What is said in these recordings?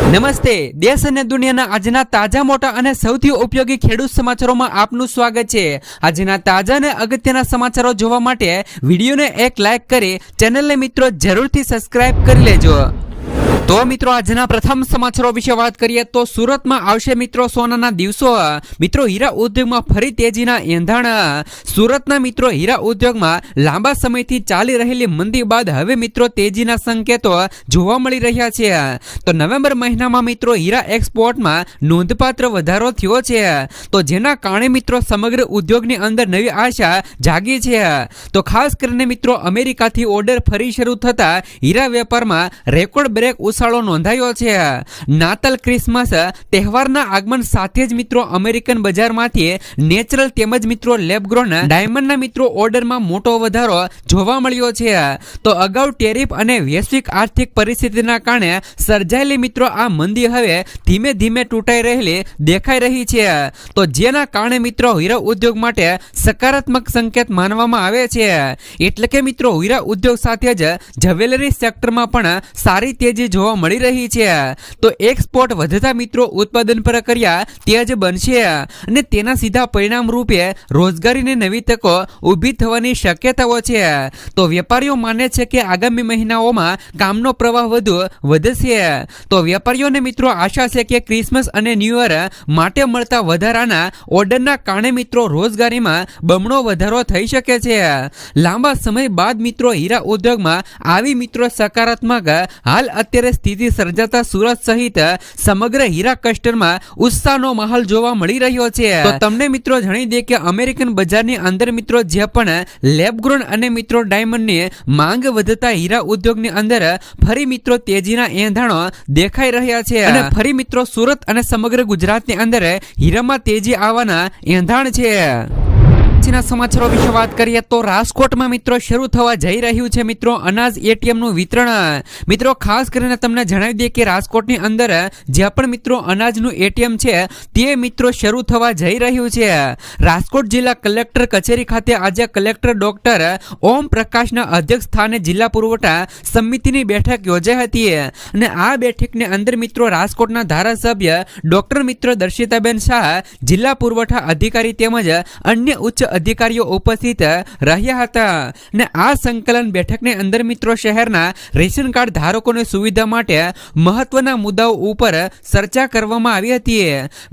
નમસ્તે, દેશ અને દુનિયાના આજના તાજા મોટા અને સૌથી ઉપયોગી ખેડૂત સમાચારોમાં આપનું સ્વાગત છે। આજના તાજા અને અગત્યના સમાચારો જોવા માટે વિડીયોને એક લાઈક કરી ચેનલને મિત્રો જરૂરથી સબસ્ક્રાઇબ કરી લેજો। તો મિત્રો આજના પ્રથમ સમાચારો વિશે વાત કરીએ તો સુરતમાં આવશે મિત્રો સોનાના દિવસો। મિત્રો હીરા ઉદ્યોગમાં ફરી તેજીના એંધાણ। સુરતના મિત્રો હીરા ઉદ્યોગમાં લાંબા સમયથી ચાલી રહેલી મંદી બાદ હવે મિત્રો તેજીના સંકેતો જોવા મળી રહ્યા છે। તો નવેમ્બર મહિનામાં મિત્રો હીરા એક્સપોર્ટમાં નોંધપાત્ર વધારો થયો છે, તો જેના કારણે મિત્રો સમગ્ર ઉદ્યોગની અંદર નવી આશા જાગી છે। તો ખાસ કરીને મિત્રો અમેરિકાથી ઓર્ડર ફરી શરૂ થતા હીરા વેપારમાં રેકોર્ડ બ્રેક ઉછાળો નોંધાયો છે। નાતાલ ક્રિસમસ તહેવારના આગમન સાથે જ મિત્રો અમેરિકન બજારમાંથી નેચરલ તેમજ મિત્રો લેબગ્રોન ડાયમંડના મિત્રો ઓર્ડરમાં મોટો વધારો જોવા મળ્યો છે। તો અગાઉ ટેરિફ અને વૈશ્વિક આર્થિક પરિસ્થિતિના કારણે સર્જાયેલી મિત્રો આ મંદી હવે ધીમે ધીમે તૂટાઈ રહેલી દેખાઈ રહી છે। તો જેના કારણે મિત્રો હીરા ઉદ્યોગ માટે સકારાત્મક સંકેત માનવામાં આવે છે। એટલે કે મિત્રો હીરા ઉદ્યોગ સાથે જ જ્વેલરી સેક્ટરમાં પણ સારી તેજી જોવા મળી રહી છે। તો એક્સપોર્ટ વધતા મિત્રો ઉત્પાદન પ્રક્રિયા તેજ બનશે અને તેના સીધા પરિણામ રૂપે રોજગારીની નવી તકો ઊભી થવાની શક્યતાઓ છે। તો વેપારીઓ માને છે કે આગામી મહિનાઓમાં કામનો પ્રવાહ વધશે। તો વેપારીઓને મિત્રો આશા છે કે ક્રિસમસ અને ન્યૂ યર માટે મળતા વધારાના ઓર્ડરના કારણે મિત્રો રોજગારીમાં બમણો વધારો થઈ શકે છે। લાંબા સમય બાદ મિત્રો હીરા ઉદ્યોગમાં આવી મિત્રો સકારાત્મક હાલ અત્યારે સ્થિતિ સર્જાતા સુરત સહિત સમગ્ર હીરા ક્લસ્ટરમાં ઉત્સાહનો માહોલ જોવા મળી રહ્યો છે। તો તમને મિત્રો જણાવી દે કે અમેરિકન બજારની અંદર મિત્રો જે પણ લેબગ્રોન અને મિત્રો ડાયમંડની માંગ વધતા હીરા ઉદ્યોગની અંદર ફરી મિત્રો તેજીના એંધાણો દેખાઈ રહ્યા છે અને ફરી મિત્રો સુરત અને સમગ્ર ગુજરાતની અંદર હીરામાં તેજી આવવાના એંધાણ છે। સમાચારો વિશે વાત કરીએ તો રાજકોટમાં મિત્રો શરૂ થવા જઈ રહ્યું છે મિત્રો અનાજ એટીએમ નું વિતરણ। મિત્રો ખાસ કરીને તમને જણાવી દઈએ કે રાજકોટની અંદર જે પણ મિત્રો અનાજનું એટીએમ છે તે મિત્રો શરૂ થવા જઈ રહ્યું છે। રાજકોટ જિલ્લા કલેક્ટર કચેરી ખાતે આજે કલેક્ટર ડોક્ટર ઓમ પ્રકાશના અધ્યક્ષ સ્થાને જિલ્લા પુરવઠા સમિતિની બેઠક યોજાઈ હતી અને આ બેઠકની અંદર મિત્રો રાજકોટના ધારાસભ્ય ડોક્ટર મિત્રો દર્શિતાબેન શાહ, જિલ્લા પુરવઠા અધિકારી તેમજ અન્ય ઉચ્ચ અધિકારીઓ ઉપસ્થિત રહ્યા હતા અને આ સંકલન બેઠકની અંદર મિત્રો શહેરના રેશન કાર્ડ ધારકોની સુવિધા માટે મહત્વના મુદ્દાઓ ઉપર ચર્ચા કરવામાં આવી હતી।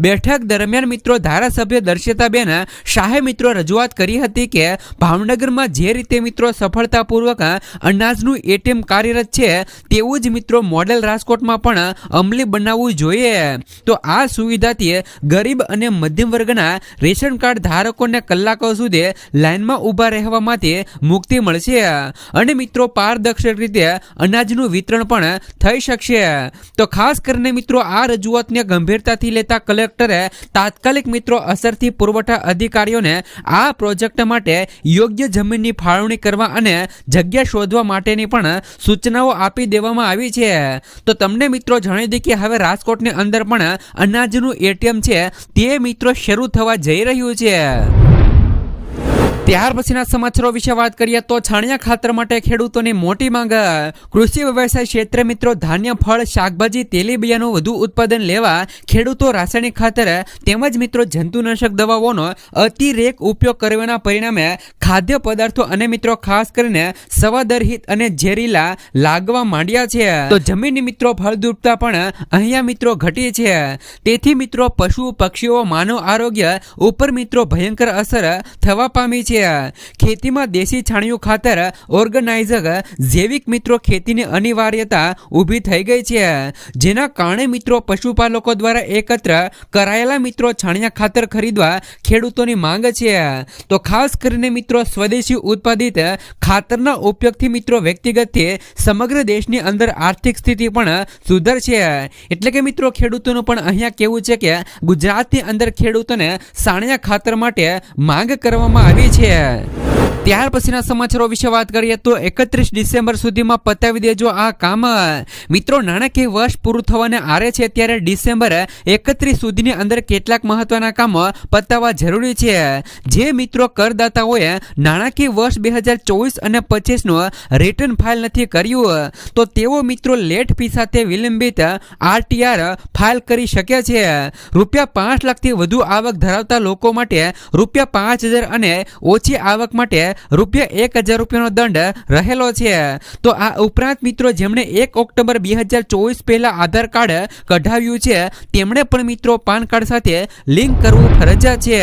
બેઠક દરમિયાન મિત્રો ધારાસભ્ય દર્શિતાબેન શાહે મિત્રો રજૂઆત કરી હતી કે ભાવનગરમાં જે રીતે મિત્રો સફળતાપૂર્વક અનાજનું એટીએમ કાર્યરત છે તેવું જ મિત્રો મોડેલ રાજકોટમાં પણ અમલી બનાવવું જોઈએ। તો આ સુવિધાથી ગરીબ અને મધ્યમ વર્ગના રેશન કાર્ડ ધારકોને કલાકો સુધી લાઈનમાં ઊભા રહેવામાંથી મુક્તિ મળશે અને મિત્રો પારદર્શક રીતે અનાજનું વિતરણ પણ થઈ શકશે। તો ખાસ કરીને મિત્રો આ રજૂઆતને ગંભીરતાથી લેતા કલેક્ટરે તાત્કાલિક મિત્રો અસરથી પુરવઠા અધિકારીઓને આ પ્રોજેક્ટ માટે યોગ્ય જમીનની ફાળવણી કરવા અને જગ્યા શોધવા માટેની પણ સૂચનાઓ આપી દેવામાં આવી છે। તો તમને મિત્રો જણાવી દઈએ કે હવે રાજકોટની અંદર પણ અનાજનું એટીએમ છે તે મિત્રો શરૂ થવા જઈ રહ્યું છે। ત્યાર પછીના સમાચારો વિશે વાત કરીએ તો છાણિયા ખાતર માટે ખેડૂતોની મોટી માંગ। કૃષિ વ્યવસાય ક્ષેત્રે મિત્રો ધાન્ય, ફળ, શાકભાજી, તેલીબિયાનું વધુ ઉત્પાદન લેવા ખેડૂતો રાસાયણિક ખાતર તેમજ મિત્રો જંતુનાશક દવાઓનો અતિરેક ઉપયોગ કરવાના પરિણામે ખાદ્ય પદાર્થો અને મિત્રો ખાસ કરીને સ્વાદરહિત અને ઝેરીલા લાગવા માંડ્યા છે। તો જમીનની મિત્રો ફળદ્રુપતા પણ અહીંયા મિત્રો ઘટી છે। તેથી મિત્રો પશુ પક્ષીઓ માનવ આરોગ્ય ઉપર મિત્રો ભયંકર અસર થવા પામી છે। ખેતીમાં દેશી છાણિયું ખાતર ઓર્ગેનાઇઝર જૈવિક મિત્રો ખેતીની અનિવાર્યતા ઊભી થઈ ગઈ છે, જેના કારણે મિત્રો પશુપાલકો દ્વારા એકત્ર કરાયેલા મિત્રો છાણિયા ખાતર ખરીદવા ખેડૂતોની માંગ છે। તો ખાસ કરીને મિત્રો સ્વદેશી ઉત્પાદિત ખાતરના ઉપયોગથી મિત્રો વ્યક્તિગતથી સમગ્ર દેશની અંદર આર્થિક સ્થિતિ પણ સુધરશે। એટલે કે મિત્રો ખેડૂતોનું પણ અહીંયા કેવું છે કે ગુજરાતની અંદર ખેડૂતોને છાણિયા ખાતર માટે માંગ કરવામાં આવી છે। ત્યાર પછીના સમાચારો વિશે વાત કરીએ તો 31 ડિસેમ્બર સુધીમાં પતાવી દેજો આ કામ. મિત્રો નાણાકીય વર્ષ પૂરું થવાને આરે છે ત્યારે ડિસેમ્બર 31 સુધીની અંદર કેટલાક મહત્વના કામો પતાવવા જરૂરી છે. જે મિત્રો કરદાતાઓએ નાણાકીય વર્ષ 2024 અને 25નું રિટર્ન ફાઇલ નથી કર્યું તો તેઓ મિત્રો લેટ ફી સાથે વિલંબિત RTR ફાઇલ કરી શકે છે. ₹5 લાખથી વધુ આવક ધરાવતા લોકો માટે ₹5000 અને ઓછી આવક માટે ₹1000 દંડ રહેલો છે. તો આ ઉપરાંત મિત્રો જેમણે 1 ઓક્ટોબર 2024 પહેલા આધાર કાર્ડ કઢાવ્યું છે તેમણે પણ મિત્રો પાન કાર્ડ સાથે લિંક કરવું ફરજિયાત છે.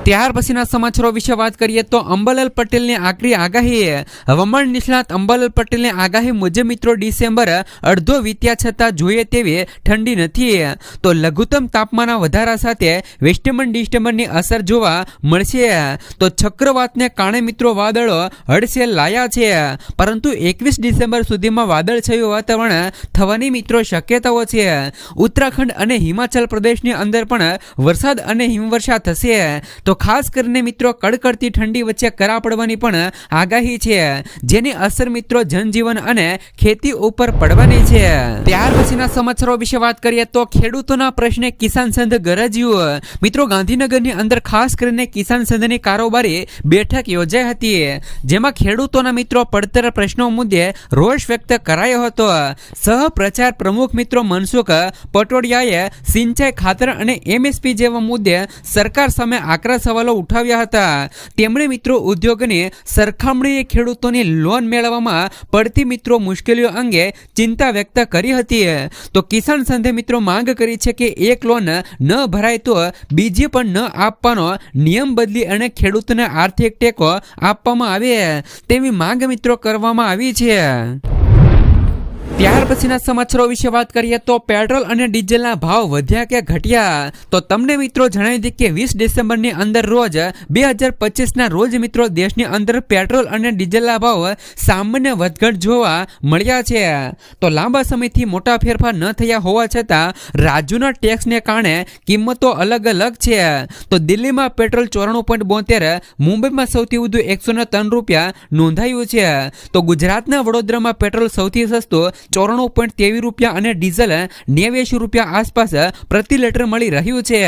ત્યાર પછીના સમાચારો વિશે વાત કરીએ તો અંબાલાલ પટેલની આકરી આગાહી. હવામાન નિષ્ણાત અંબાલાલ પટેલની આગાહી મુજબ મિત્રો ડિસેમ્બર અડધો વીત્યા છતાં જોઈએ તેવી ઠંડી નથી. તો લઘુત્તમ તાપમાનના વધારા સાથે વેસ્ટર્ન ડિસ્ટર્બન્સની અસર જોવા મળશે. તો ચક્રવાતને કારણે મિત્રો વાદળો હડસેલ લાયા છે પરંતુ 21 ડિસેમ્બર સુધીમાં વાદળછાયું વાતાવરણ થવાની મિત્રો શક્યતાઓ છે. ઉત્તરાખંડ અને હિમાચલ પ્રદેશની અંદર પણ વરસાદ અને હિમવર્ષા થશે. તો ખાસ કરીને મિત્રો કડકડતી ઠંડી વચ્ચે કરા પડવાની પણ આગાહી છે જેની અસર મિત્રો જનજીવન અને ખેતી ઉપર પડવાની છે. ત્યાર પછીના સમાચારો વિશે વાત કરીએ તો ખેડૂતોના પ્રશ્ને કિસાન સંઘ ગરજ્યું. મિત્રો ગાંધીનગરની અંદર ખાસ કરીને કિસાન સંઘની કારોબારી બેઠક યોજાઈ હતી જેમાં ખેડૂતોના મિત્રો પડતર પ્રશ્નો મુદ્દે રોષ વ્યક્ત કરાયો હતો. સહ પ્રચાર પ્રમુખ મિત્રો મનસુખ પટોડિયાએ સિંચાઈ ખાતર અને MSP જેવા મુદ્દે સરકાર સામે આકરા સવાલો ઉઠાવ્યા હતા. તેમણે મિત્રો ઉદ્યોગની સરખામણીએ ખેડૂતોની લોન મેળવવામાં પડતી મિત્રો મુશ્કેલીઓ અંગે ચિંતા વ્યક્ત કરી હતી. તો કિસાન સંઘે મિત્રો માંગ કરી છે કે એક લોન ન ભરાય તો બીજી પણ ન આપવાનો નિયમ બદલી અને ખેડૂતોને આર્થિક ટેકો આપવામાં આવે તેવી માંગ મિત્રો કરવામાં આવી છે. ત્યાર પછીના સમાચારો વિશે વાત કરીએ તો પેટ્રોલ અને ડીઝલના ભાવ વધ્યા કે ઘટ્યા. તો તમને મિત્રો જણાવી દઈએ કે 20 ડિસેમ્બરની અંદર રોજ 2025ના રોજ મિત્રો દેશની અંદર પેટ્રોલ અને ડીઝલના ભાવ સામાન્ય વધઘટ જોવા મળ્યા છે. તો લાંબા સમયથી મોટા ફેરફાર ન થયા હોવા છતાં રાજ્યોના ટેક્સને કારણે કિંમતો અલગ અલગ છે. તો દિલ્હીમાં પેટ્રોલ 94.72, મુંબઈમાં સૌથી વધુ ₹103 નોંધાયું છે. તો ગુજરાતના વડોદરામાં પેટ્રોલ સૌથી સસ્તું ₹94.23 અને ડીઝલ ₹89 આસપાસ પ્રતિ લીટર મળી રહ્યું છે.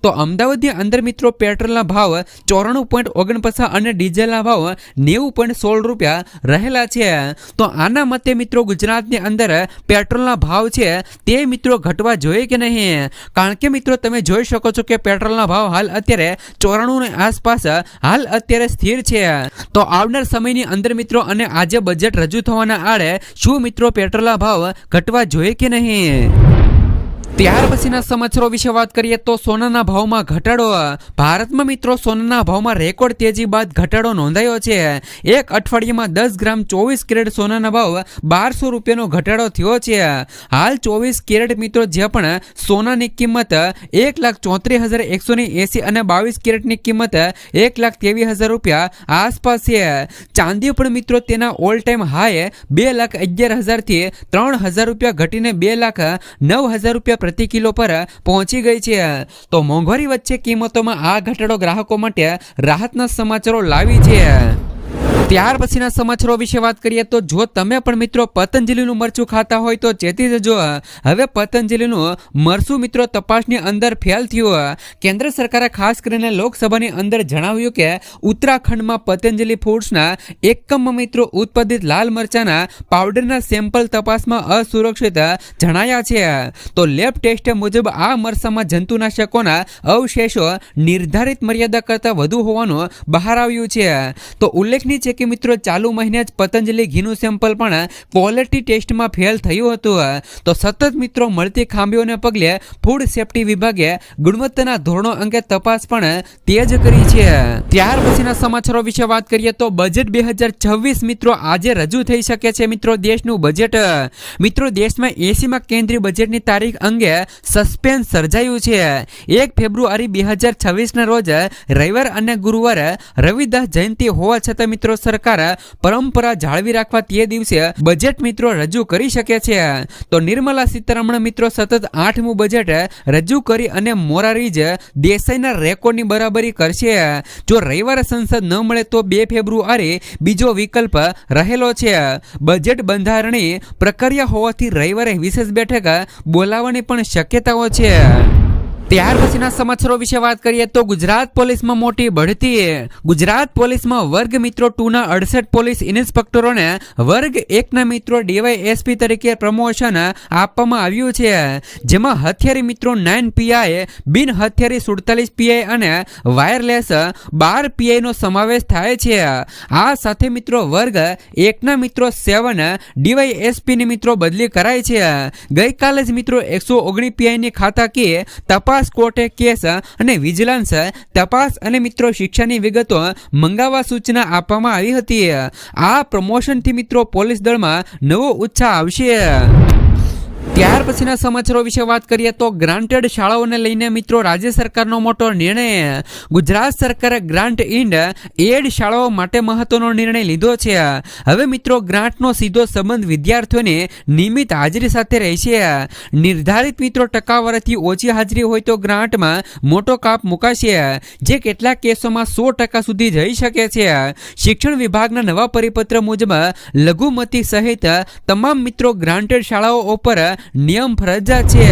તો અમદાવાદની અંદર મિત્રો પેટ્રોલના ભાવ ₹94.49 અને ડીઝલના ભાવ ₹90.16 રહેલા છે. તો આના મતે મિત્રો ગુજરાતની અંદર પેટ્રોલના ભાવ છે તે મિત્રો ઘટવા જોઈએ કે નહીં, કારણ કે મિત્રો તમે જોઈ શકો છો કે પેટ્રોલના ભાવ હાલ અત્યારે 94 આસપાસ હાલ અત્યારે સ્થિર છે. તો આવનાર સમયની અંદર મિત્રો અને આજે બજેટ રજૂ થવાના આડે શું મિત્રો પેટ્રોલના ભાવ ઘટવા જોઈએ કે નહીં. ત્યાર પછીના સમાચારો વિશે વાત કરીએ તો સોનાના ભાવમાં ઘટાડો. ભારતમાં મિત્રો સોનાના ભાવમાં રેકોર્ડ તેજી બાદ ઘટાડો નોંધાયો છે. એક અઠવાડિયામાં 10 ગ્રામ 24 કેરેટ સોનાના ભાવ ₹1200 ઘટાડો થયો છે. હાલ 24 કેરેટ મિત્રો જે પણ સોનાની કિંમત 1,34,180 અને 22 કેરેટની કિંમત ₹1,23,000 આસપાસ છે. ચાંદી પણ મિત્રો તેના ઓલ ટાઈમ હાઈ ₹2,11,000 થી ₹3,000 ઘટીને ₹2,09,000 પ્રતિ કિલો પર પહોંચી ગઈ છે. તો મોંઘવારી વચ્ચે કિંમતોમાં આ ઘટાડો ગ્રાહકો માટે રાહતના સમાચારો લાવી છે. ત્યાર પછીના સમાચારો વિશે વાત કરીએ તો જો તમે પણ મિત્રો પતંજલિનું મરચું ખાતા હોય તો ચેતી જજો. હવે પતંજલિનું મરચું મિત્રો તપાસની અંદર ફેલ થયું. કેન્દ્ર સરકારે ખાસ કરીને લોકસભાની અંદર જણાવ્યું કે ઉત્તરાખંડમાં પતંજલિ ફૂડ્સના એકમમાં મિત્રો ઉત્પાદિત લાલ મરચાના પાવડરના સેમ્પલ તપાસમાં અસુરક્ષિત જણાયા છે. તો લેબ ટેસ્ટ મુજબ આ મરચામાં જંતુનાશકોના અવશેષો નિર્ધારિત મર્યાદા કરતાં વધુ હોવાનું બહાર આવ્યું છે. તો ઉલ્લેખનીય છે કે મિત્રો ચાલુ મહિને જ પતંજલિ ઘીનું સેમ્પલ પણ ક્વોલિટી ટેસ્ટમાં ફેલ થયું હતું. તો સતત મિત્રો મળતી ખામીઓને પગલે ફૂડ સેફ્ટી વિભાગે ગુણવત્તાના ધોરણો અંગે તપાસ પણ તેજ કરી છે. ત્યાર પછીના સમાચારો વિશે વાત કરીએ તો બજેટ 2026 મિત્રો આજે રજૂ થઈ શકે છે. મિત્રો દેશનું બજેટ મિત્રો દેશમાં 80માં કેન્દ્રીય બજેટની તારીખ અંગે સસ્પેન્સ સર્જાયું છે. 1 ફેબ્રુઆરી 2026ના રોજ રવિવાર અને ગુરુવારે રવિદાસ જયંતિ હોવા છતાં મિત્રો સરકાર પરંપરા જાળવી રાખવા તે દિવસે બજેટ મિત્રો રજૂ કરી શકે છે. તો નિર્મલા સીતારમણ મિત્રો સતત 8મું બજેટ રજૂ કરી અને મોરારજી દેસાઈના રેકોર્ડની બરાબરી કરશે. જો રવિવારે સંસદ ન મળે તો 2 ફેબ્રુઆરી બીજો વિકલ્પ રહેલો છે. બજેટ બંધારણીય પ્રક્રિયા હોવાથી રવિવારે વિશેષ બેઠક બોલાવવાની પણ શક્યતાઓ છે. ત્યાર પછીના સમાચારો વિશે વાત કરીએ તો ગુજરાત પોલીસમાં મોટી બઢતી. ગુજરાત પોલીસમાં વર્ગ મિત્રો 2ના 68 પોલીસ ઇન્સ્પેક્ટરોને વર્ગ 1ના મિત્રો ડીવાયએસપી તરીકે પ્રમોશન આપવામાં આવ્યું છે. જેમાં હથિયારી મિત્રો 9 પીઆઈ, બિન હથિયારી 47 પીઆઈ અને વાયરલેસ 12 પીઆઈ નો સમાવેશ થાય છે. આ સાથે મિત્રો વર્ગ 1ના મિત્રો 7 ડીવાયએસપી ની મિત્રો બદલી કરાઈ છે. ગઈકાલે જ મિત્રો 119 પીઆઈ ની ખાતાકીય તપાસ કોર્ટે કેસ અને વિજિલન્સ તપાસ અને મિત્રો શિક્ષાની વિગતો મંગાવવા સૂચના આપવામાં આવી હતી. આ પ્રમોશનથી મિત્રો પોલીસ દળમાં નવો ઉત્સાહ આવશે. ત્યાર પછીના સમાચારો વિશે વાત કરીએ તો ગ્રાન્ટેડ શાળાઓને લઈને મિત્રો રાજ્ય સરકારનો મોટો નિર્ણય. ગુજરાત સરકારે ગ્રાન્ટ ઇન્ડ એડ શાળાઓ માટે મહત્વનો નિર્ણય લીધો છે. હવે મિત્રો ગ્રાન્ટનો સીધો સંબંધ વિદ્યાર્થીઓની નિયમિત હાજરી સાથે રહેશે. નિર્ધારિત મિત્રો ટકાવારીથી ઓછી હાજરી હોય તો ગ્રાન્ટમાં મોટો કાપ મુકાશે, જે કેટલાક કેસોમાં 100% સુધી જઈ શકે છે. શિક્ષણ વિભાગના નવા પરિપત્ર મુજબ લઘુમતી સહિત તમામ મિત્રો ગ્રાન્ટેડ શાળાઓ ઉપર નિયમ ફરજિયાત છે.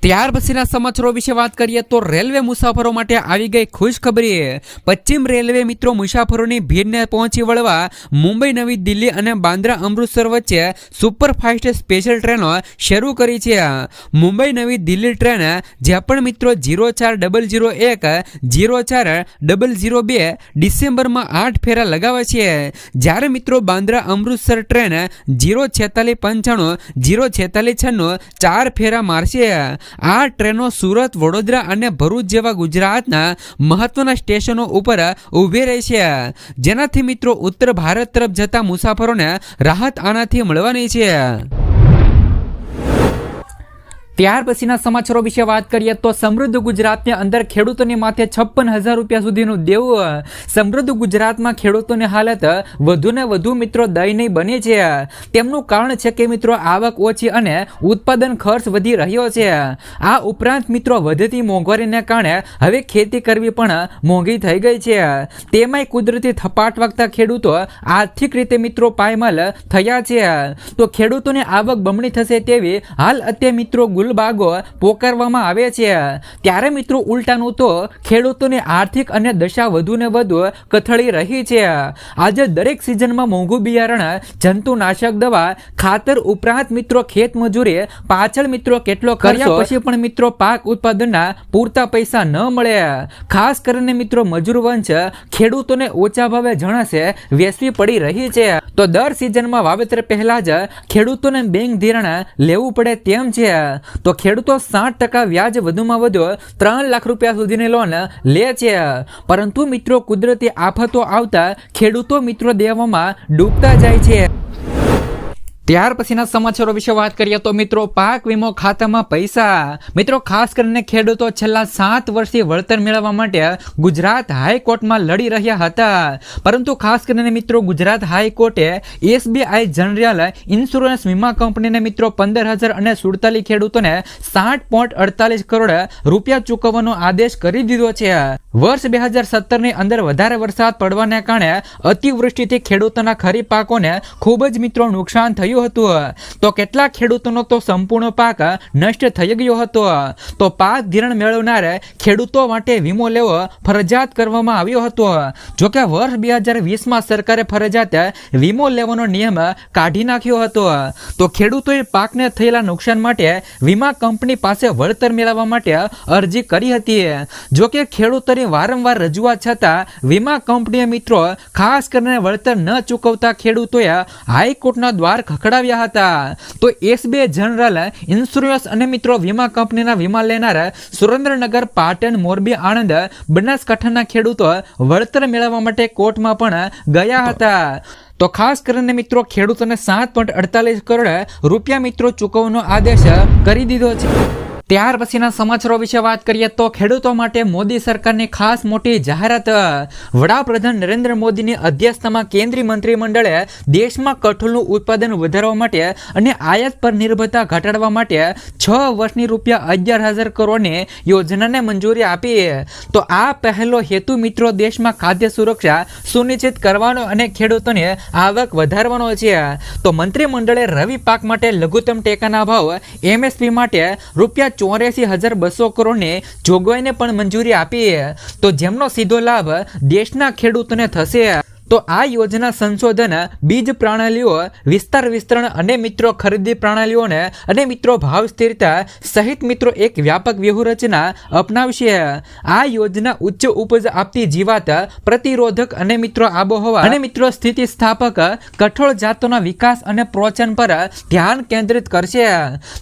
ત્યાર પછીના સમાચારો વિશે વાત કરીએ તો રેલવે મુસાફરો માટે આવી ગઈ ખુશખબરી. પશ્ચિમ રેલવે મિત્રો મુસાફરોની ભીડને પહોંચી વળવા મુંબઈ નવી દિલ્હી અને બાંદ્રા અમૃતસર વચ્ચે સુપરફાસ્ટ સ્પેશિયલ ટ્રેનો શરૂ કરી છે. મુંબઈ નવી દિલ્હી ટ્રેન જે પણ મિત્રો 04001 04002 ડિસેમ્બરમાં 8 ફેરા લગાવે છે. જ્યારે મિત્રો બાંદ્રા અમૃતસર ટ્રેન 04695 04696 4 ફેરા મારશે. આ ટ્રેનો સુરત, વડોદરા અને ભરૂચ જેવા ગુજરાતના મહત્વના સ્ટેશનો ઉપર ઊભી રહેશે, જેનાથી મિત્રો ઉત્તર ભારત તરફ જતા મુસાફરોને રાહત આનાથી મળવાની છે. ત્યાર પછીના સમાચારો વિશે વાત કરીએ તો સમૃદ્ધ ગુજરાતની અંદર ખેડૂતોની માથે 56,000 રૂપિયા સુધીનું દેવું. સમૃદ્ધ ગુજરાતમાં ખેડૂતોની હાલત વધુ ને વધુ મિત્રો દયનીય બની છે. તેમનું કારણ છે કે મિત્રો આવક ઓછી અને ઉત્પાદન ખર્ચ વધી રહ્યો છે. આ ઉપરાંત મિત્રો વધતી મોંઘવારીને કારણે હવે ખેતી કરવી પણ મોંઘી થઈ ગઈ છે. તેમાંય કુદરતી થપાટ વાગતા ખેડૂતો આર્થિક રીતે મિત્રો પાયમાલ થયા છે. તો ખેડૂતોની આવક બમણી થશે તેવી હાલ અત્યારે મિત્રો બાગો પોકારવામાં આવે છે. ત્યારે મિત્રો ઉલટાનું તો ખેડૂતોની આર્થિક અને દશા વધુ ને વધુ કથળી રહી છે. આજે દરેક સિઝનમાં મોંઘું બિયારણ, જંતુનાશક દવા, ખાતર ઉપરાંત મિત્રો ખેત મજૂરી પાછળ મિત્રો કેટલો કર્યા પછી પણ મિત્રો પાક ઉત્પાદનના પૂરતા પૈસા ન મળે. ખાસ કરીને મિત્રો મજૂર વંશ ખેડૂતોને ઓછા ભાવે જણાશે વેચવી પડી રહી છે. તો દર સિઝનમાં વાવેતર પહેલા જ ખેડૂતોને બેંક ધિરાણ લેવું પડે તેમ છે. તો ખેડૂતો 60% વ્યાજ વધુમાં વધુ 3 લાખ રૂપિયા સુધીની લોન લે છે. પરંતુ મિત્રો કુદરતી આફતો આવતા ખેડૂતો મિત્રો દેવામાં ડૂબતા જાય છે. ત્યાર પછીના સમાચારો વિશે વાત કરીએ તો મિત્રો પાક વીમો ખાતામાં પૈસા. મિત્રો ખાસ કરીને ખેડૂતો છેલ્લા 7 વર્ષથી વળતર મેળવવા માટે ગુજરાત હાઈકોર્ટમાં લડી રહ્યા હતા. પરંતુ ખાસ કરીને મિત્રો ગુજરાત હાઈકોર્ટે એસબીઆઈ જનરલ ઇન્સ્યોરન્સ વીમા કંપનીને મિત્રો 15,000 અને 47 ખેડૂતોને 60.48 કરોડ રૂપિયા ચૂકવવાનો આદેશ કરી દીધો છે. વર્ષ 2017ની અંદર વધારે વરસાદ પડવાને કારણે અતિવૃષ્ટિથી ખેડૂતોના ખરીફ પાકોને ખૂબ જ મિત્રો નુકસાન થયું હતું. તો કેટલાક ખેડૂતોનો તો સંપૂર્ણ પાક નષ્ટ થઈ ગયો હતો. તો પાક ધિરાણ મેળવનાર ખેડૂતો માટે વીમો લેવો ફરજિયાત કરવામાં આવ્યો હતો. જોકે વર્ષ 2020માં સરકારે ફરજિયાત વીમો લેવાનો નિયમ કાઢી નાખ્યો હતો. તો ખેડૂતોએ પાકને થયેલા નુકસાન માટે વીમા કંપની પાસે વળતર મેળવવા માટે અરજી કરી હતી. જોકે ખેડૂતોની વારંવાર રજૂઆત છતાં વીમા કંપનીએ મિત્રો ખાસ કરીને વળતર ન ચૂકવતા ખેડૂતોએ હાઈકોર્ટના દ્વાર ખખડાવ્યા હતા. તો એસબીઆઈ જનરલ ઇન્સ્યોરન્સ અને મિત્રો વીમા કંપનીના વીમા લેનાર સુરેન્દ્રનગર, પાટણ, મોરબી, આણંદ, બનાસકાંઠાના ખેડૂતો વળતર મેળવવા માટે કોર્ટમાં પણ ગયા હતા. તો ખાસ કરીને મિત્રો ખેડૂતોને 7.48 કરોડ રૂપિયા મિત્રો ચૂકવવાનો આદેશ કરી દીધો છે. ત્યાર પછીના સમાચારો વિશે વાત કરીએ તો ખેડૂતો માટે મોદી સરકારની ખાસ મોટી જાહેરાત. વડાપ્રધાન નરેન્દ્ર મોદીની અધ્યક્ષતામાં કેન્દ્રીય મંત્રીમંડળે દેશમાં કઠોળનું ઉત્પાદન વધારવા માટે અને આયાત પર નિર્ભરતા ઘટાડવા માટે 6 વર્ષની ₹11,000 કરોડની યોજનાને મંજૂરી આપી. તો આ પહેલો હેતુ મિત્રો દેશમાં ખાદ્ય સુરક્ષા સુનિશ્ચિત કરવાનો અને ખેડૂતોની આવક વધારવાનો છે. તો મંત્રીમંડળે રવિ પાક માટે લઘુત્તમ ટેકાના ભાવ MSP માટે ₹84,200 કરોડની જોગવાઈને પણ મંજૂરી આપી. તો જેમનો સીધો લાભ દેશના ખેડૂતોને થશે. તો આ યોજના સંશોધન બીજ પ્રણાલીઓ વિસ્તરણ અને મિત્રો ખરીદી પ્રણાલીઓને અને મિત્રો ભાવ સ્થિરતા સહિત મિત્રો એક વ્યાપક વ્યૂહરચના અપનાવશે. આ યોજના ઉચ્ચ ઉપજ આપતી જીવાત પ્રતિરોધક અને મિત્રો આબોહવા અને મિત્રો સ્થિતિસ્થાપક કઠોળ જાતોના વિકાસ અને પ્રોત્સાહન પર ધ્યાન કેન્દ્રિત કરશે.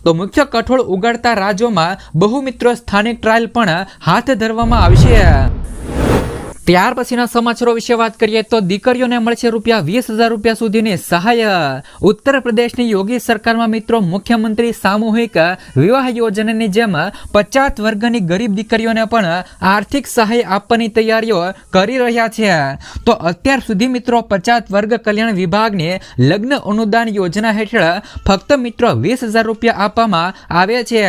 તો મુખ્ય કઠોળ ઉગાડતા રાજ્યોમાં બહુ મિત્રો સ્થાનિક ટ્રાયલ પણ હાથ ધરવામાં આવશે. ત્યાર પછીના સમાચારો વિશે વાત કરીએ તો દીકરીઓને મળશે ₹20,000 સુધીની સહાય. ઉત્તર પ્રદેશની યોગી સરકારમાં મિત્રો મુખ્યમંત્રી સામૂહિક વિવાહ યોજનાની જેમ 50 વર્ગની ગરીબ દીકરીઓને પણ આર્થિક સહાય આપવાની તૈયારીઓ કરી રહ્યા છે. તો અત્યાર સુધી મિત્રો 50 વર્ગ કલ્યાણ વિભાગની લગ્ન અનુદાન યોજના હેઠળ ફક્ત મિત્રો ₹20,000 આપવામાં આવે છે.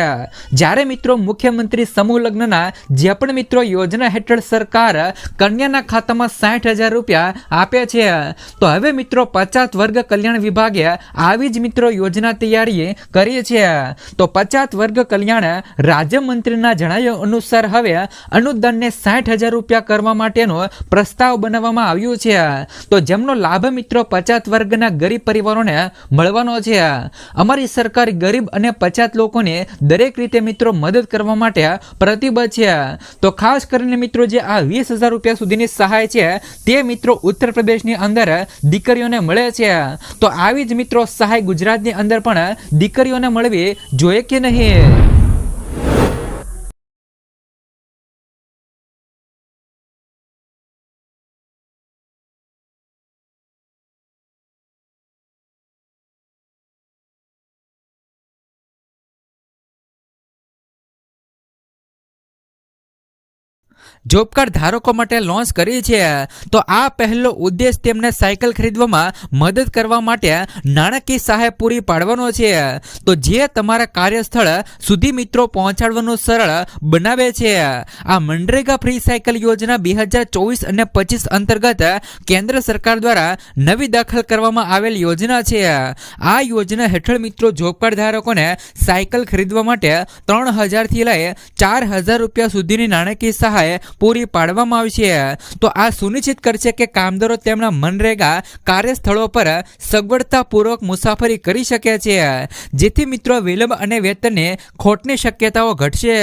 જ્યારે મિત્રો મુખ્યમંત્રી સમૂહ લગ્નના જે પણ મિત્રો યોજના હેઠળ સરકાર કન્યાના ખાતામાં ₹60,000 આપે છે. તો હવે મિત્રો 50 વર્ગ કલ્યાણ વિભાગે આવી જ મિત્રો યોજના તૈયારી કરી છે. તો 50 વર્ગ કલ્યાણ રાજ્યમંત્રીના જણાવ્યા અનુસાર હવે અનુદાનને ₹60,000 કરવા માટેનો પ્રસ્તાવ બનાવવામાં આવ્યો છે. તો જેમનો લાભ મિત્રો 50 વર્ગના ગરીબ પરિવારોને મળવાનો છે. અમારી સરકાર ગરીબ અને પછાત લોકોને દરેક રીતે મિત્રો મદદ કરવા માટે પ્રતિબદ્ધ છે. તો ખાસ કરીને મિત્રો જે આ ₹20,000 સુધીની સહાય છે તે મિત્રો ઉત્તર પ્રદેશની અંદર દીકરીઓને મળે છે. તો આવી જ મિત્રો સહાય ગુજરાતની અંદર પણ દીકરીઓને મળવી જોઈએ કે નહીં. જોબ કાર્ડ ધારકો માટે લોન્ચ કરી છે. તો આ પહેલો ઉદ્દેશ તેમને સાયકલ ખરીદવામાં મદદ કરવા માટે નાણાકીય સહાય પૂરી પાડવાનો છે. તો જે તમારા કાર્યસ્થળ સુધી મિત્રો પહોંચાડવાનું સરળ બનાવે છે. આ મનરેગા ફ્રી સાયકલ યોજના 2024 અને 25 અંતર્ગત કેન્દ્ર સરકાર દ્વારા નવી દાખલ કરવામાં આવેલ યોજના છે. આ યોજના હેઠળ મિત્રો જોબ કાર્ડ ધારકોને સાયકલ ખરીદવા માટે 3,000 થી લઈ ₹4,000 સુધીની નાણાકીય સહાય પૂરી પાડવામાં આવશે. તો આ સુનિશ્ચિત કરશે કે કામદારો તેમના મનરેગા કાર્યસ્થળો પર સગવડતાપૂર્વક મુસાફરી કરી શકે છે, જેથી મિત્રો વિલંબ અને વેતનની ખોટની શક્યતાઓ ઘટશે.